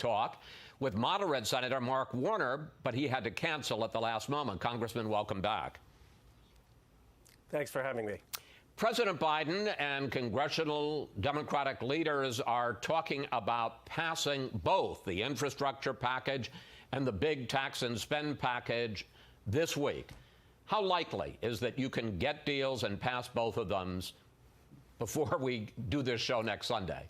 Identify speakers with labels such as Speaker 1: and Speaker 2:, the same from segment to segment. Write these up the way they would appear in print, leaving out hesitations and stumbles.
Speaker 1: talk with moderate Senator Mark Warner, but he had to cancel at the last moment. Congressman, welcome back.
Speaker 2: Thanks for having me.
Speaker 1: President Biden and congressional Democratic leaders are talking about passing both the infrastructure package and the big tax and spend package this week. How likely is that you can get deals and pass both of them before we do this show next Sunday?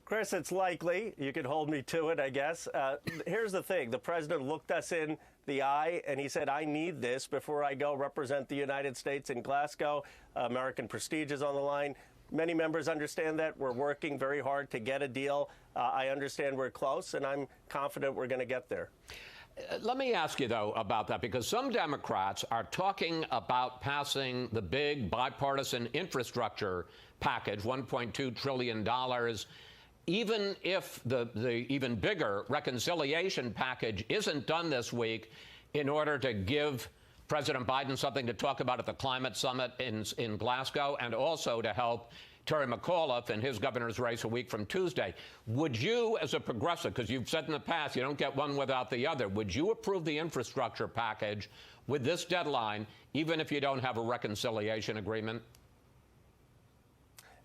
Speaker 2: Chris, it's likely. You can hold me to it, I guess. Here's the thing. The president looked us in the eye and he said, I need this before I go represent the United States in Glasgow. American prestige is on the line. Many members understand that. We're working very hard to get a deal. I understand we're close, and I'm confident we're going to get there.
Speaker 1: Let me ask you, though, about that, because some Democrats are talking about passing the big bipartisan infrastructure package, $1.2 trillion, even if the even bigger reconciliation package isn't done this week, in order to give President Biden something to talk about at the climate summit in Glasgow, and also to help Terry McAuliffe in his governor's race a week from Tuesday. Would you, as a progressive, because you've said in the past you don't get one without the other, would you approve the infrastructure package with this deadline, even if you don't have a reconciliation agreement?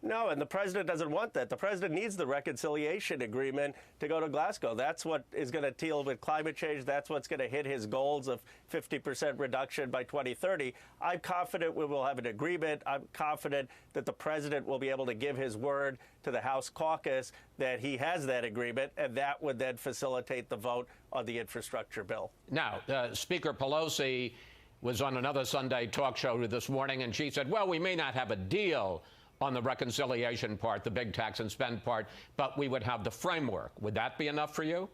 Speaker 2: No, and the president doesn't want that. The president needs the reconciliation agreement to go to Glasgow. That's what is going to deal with climate change. That's what's going to hit his goals of 50% reduction by 2030. I'm confident we will have an agreement. I'm confident that the president will be able to give his word to the House caucus that he has that agreement, and that would then facilitate the vote on the infrastructure bill.
Speaker 1: Now, Speaker Pelosi was on another Sunday talk show this morning, and she said, well, we may not have a deal on the reconciliation part, the big tax and spend part, but we would have the framework. Would that be enough for you?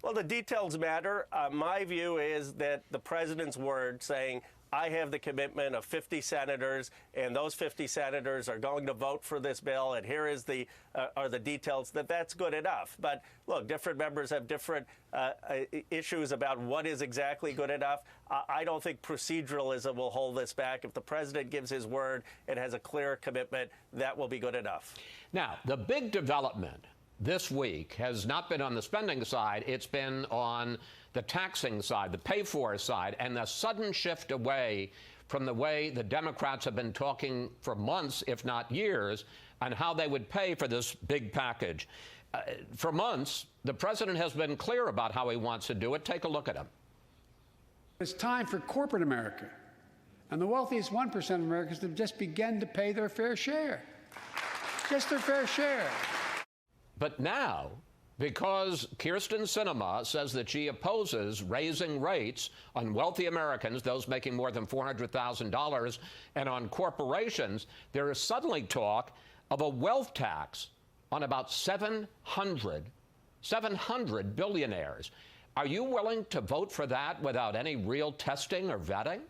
Speaker 2: Well, the details matter. My view is that the president's word saying, I have the commitment of 50 senators, and those 50 senators are going to vote for this bill, and here is are the details, that's good enough. But look, different members have different issues about what is exactly good enough. I don't think proceduralism will hold this back. If the president gives his word and has a clear commitment, that will be good enough.
Speaker 1: Now, the big development this week has not been on the spending side. It's been on the taxing side, the pay-for side, and the sudden shift away from the way the Democrats have been talking for months, if not years, on how they would pay for this big package. For months, the president has been clear about how he wants to do it. Take a look at him.
Speaker 3: It's time for corporate America and the wealthiest 1% of Americans to just begin to pay their fair share. Just their fair share.
Speaker 1: But now, because Kyrsten Sinema says that she opposes raising rates on wealthy Americans, those making more than $400,000, and on corporations, there is suddenly talk of a wealth tax on about 700 billionaires. Are you willing to vote for that without any real testing or vetting?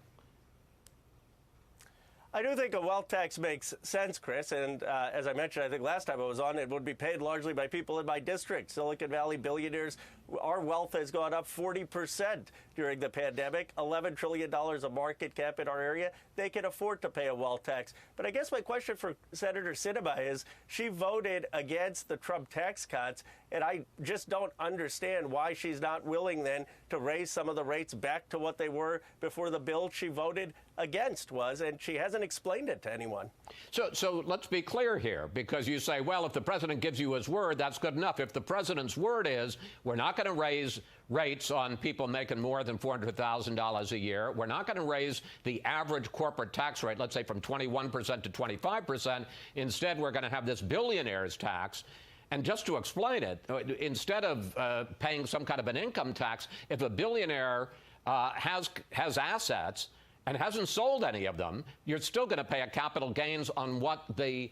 Speaker 2: I do think a wealth tax makes sense, Chris, and as I mentioned, I think last time I was on, it would be paid largely by people in my district, Silicon Valley billionaires. Our wealth has gone up 40% during the pandemic, $11 trillion of market cap in our area. They can afford to pay a wealth tax. But I guess my question for Senator Sinema is, she voted against the Trump tax cuts, and I just don't understand why she's not willing then to raise some of the rates back to what they were before the bill she voted against was, and she hasn't explained it to anyone.
Speaker 1: So let's be clear here, because you say, well, if the president gives you his word, that's good enough. If the president's word is, we're not going to raise rates on people making more than $400,000 a year, we're not going to raise the average corporate tax rate, let's say from 21% to 25%, instead we're going to have this billionaire's tax. And just to explain it, instead of paying some kind of an income tax, if a billionaire has assets and hasn't sold any of them, you're still going to pay a capital gains on what the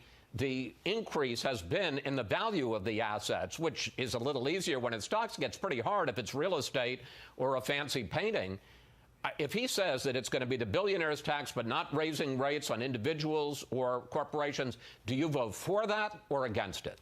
Speaker 1: increase has been in the value of the assets, which is a little easier when it's stocks. It gets pretty hard if it's real estate or a fancy painting. If he says that it's going to be the billionaire's tax but not raising rates on individuals or corporations, do you vote for that or against it?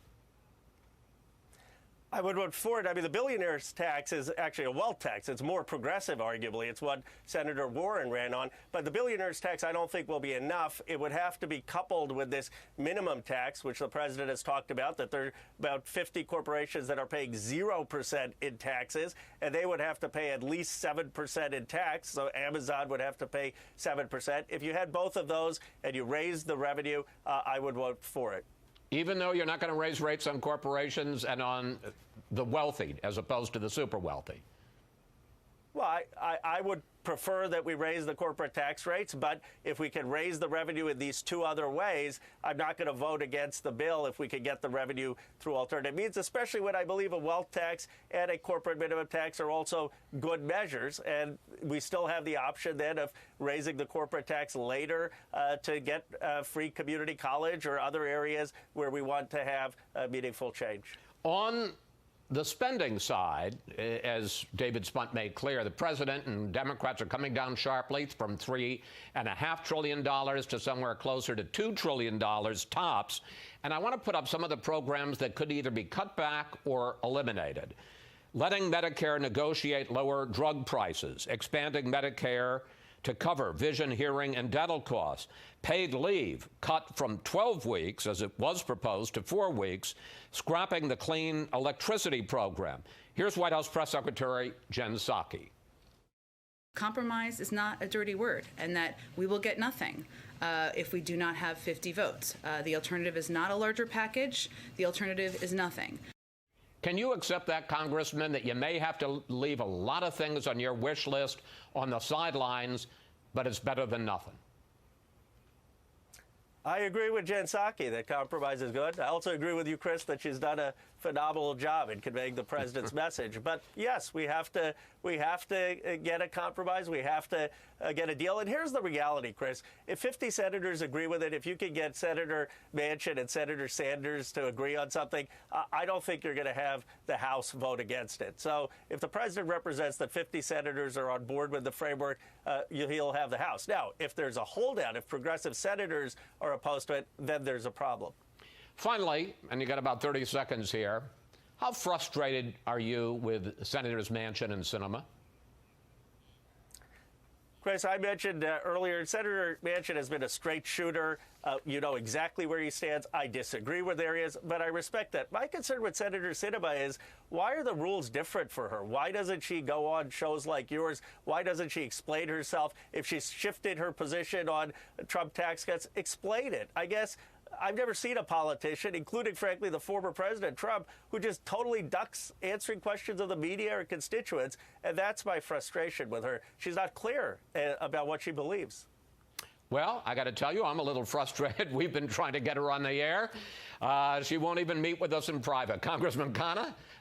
Speaker 2: I would vote for it. I mean, the billionaire's tax is actually a wealth tax. It's more progressive, arguably. It's what Senator Warren ran on. But the billionaire's tax, I don't think will be enough. It would have to be coupled with this minimum tax, which the president has talked about, that there are about 50 corporations that are paying 0% in taxes, and they would have to pay at least 7% in tax. So Amazon would have to pay 7%. If you had both of those and you raised the revenue, I would vote for it.
Speaker 1: Even though you're not going to raise rates on corporations and on the wealthy as opposed to the super wealthy?
Speaker 2: Well, I would prefer that we raise the corporate tax rates, but if we can raise the revenue in these two other ways, I'm not going to vote against the bill if we can get the revenue through alternative means, especially when I believe a wealth tax and a corporate minimum tax are also good measures. And we still have the option then of raising the corporate tax later to get free community college or other areas where we want to have meaningful change. On
Speaker 1: the spending side, as David Spunt made clear, the president and Democrats are coming down sharply from $3.5 trillion to somewhere closer to $2 trillion tops. And I want to put up some of the programs that could either be cut back or eliminated. Letting Medicare negotiate lower drug prices, expanding Medicare to cover vision, hearing, and dental costs. Paid leave cut from 12 weeks, as it was proposed, to 4 weeks, scrapping the clean electricity program. Here's White House Press Secretary Jen Psaki.
Speaker 4: Compromise is not a dirty word, and that we will get nothing if we do not have 50 votes. The alternative is not a larger package. The alternative is nothing.
Speaker 1: Can you accept that, Congressman, that you may have to leave a lot of things on your wish list on the sidelines, but it's better than nothing?
Speaker 2: I agree with Jen Psaki that compromise is good. I also agree with you, Chris, that she's done a phenomenal job in conveying the president's message. But yes, we have to get a compromise. We have to get a deal. And here's the reality, Chris. If 50 senators agree with it, if you can get Senator Manchin and Senator Sanders to agree on something, I don't think you're going to have the House vote against it. So if the president represents that 50 senators are on board with the framework, he'll have the House. Now, if there's a holdout, if progressive senators are opposed to it, then there's a problem.
Speaker 1: Finally, and you got about 30 seconds here, how frustrated are you with Senators Manchin and Sinema?
Speaker 2: Chris, I mentioned earlier, Senator Manchin has been a straight shooter. You know exactly where he stands. I disagree with areas, but I respect that. My concern with Senator Sinema is, why are the rules different for her? Why doesn't she go on shows like yours? Why doesn't she explain herself? If she's shifted her position on Trump tax cuts, explain it. I guess I've never seen a politician, including, frankly, the former President Trump, who just totally ducks answering questions of the media or constituents. And that's my frustration with her. She's not clear about what she believes.
Speaker 1: Well, I got to tell you, I'm a little frustrated. We've been trying to get her on the air. She won't even meet with us in private. Congressman Khanna,